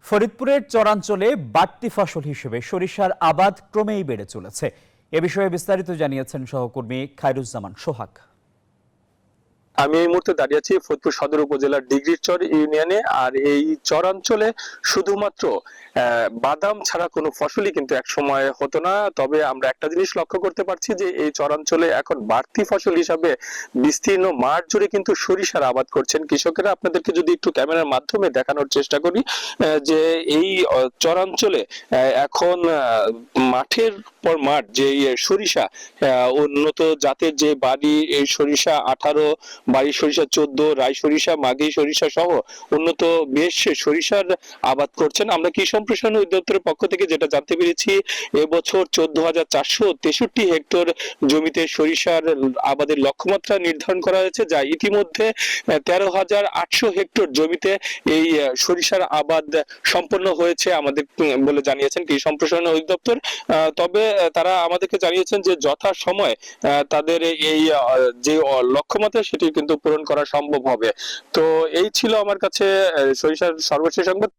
ফরিদপুরের চরাঞ্চলে বাড়তি ফসল হিসেবে সরিষার আবাদ ক্রমেই বেড়ে চলেছে। এ বিষয়ে বিস্তারিত জানিয়েছেন সহকর্মী খায়রুজ্জামান সোহাগ। আমি এই মুহূর্তে দাঁড়িয়ে আছি ফরিদপুর সদর উপজেলার ডিগ্রিচর ইউনিয়নে। আর এই চরাঞ্চলে শুধুমাত্র বাদাম ছাড়া কোনো ফসলই কিন্তু এক সময় হতো না। তবে আমরা একটা জিনিস লক্ষ্য করতে পারছি যে এই চরাঞ্চলে এখন বাড়তি ফসল হিসাবে বিস্তীর্ণ মাঠ জুড়ে কিন্তু সরিষার আবাদ করছেন কৃষকেরা। আপনাদেরকে যদি একটু ক্যামেরার মাধ্যমে দেখানোর চেষ্টা করি যে এই চরাঞ্চলে এখন মাঠের পর মাঠ যে সরিষা, উন্নত জাতের যে বাড়ি এই সরিষা 18, বাড়ি সরিষা 14, রাই সরিষা, মাঘী সরিষা সহ উন্নত বেশ সরিষার আবাদ করছেন। আমরা কৃষি সম্প্রসারণ অধিদপ্তরের পক্ষ থেকে যেটা জানতে পেরেছি, এবছর 14,463 হেক্টর জমিতে সরিষার আবাদের লক্ষ্যমাত্রা নির্ধারণ করা হয়েছে, যা ইতিমধ্যে 13,800 হেক্টর জমিতে এই সরিষার আবাদ সম্পন্ন হয়েছে আমাদের বলে জানিয়েছেন কৃষি সম্প্রসারণ অধিদপ্তর। তবে তারা আমাদেরকে জানিয়েছেন যে যথা সময় তাদের এই যে লক্ষ্যমাত্রা সেটি কিন্তু পূরণ করা সম্ভব হবে। তো এই ছিল আমার কাছে সরিষার সর্বশেষ সংবাদ।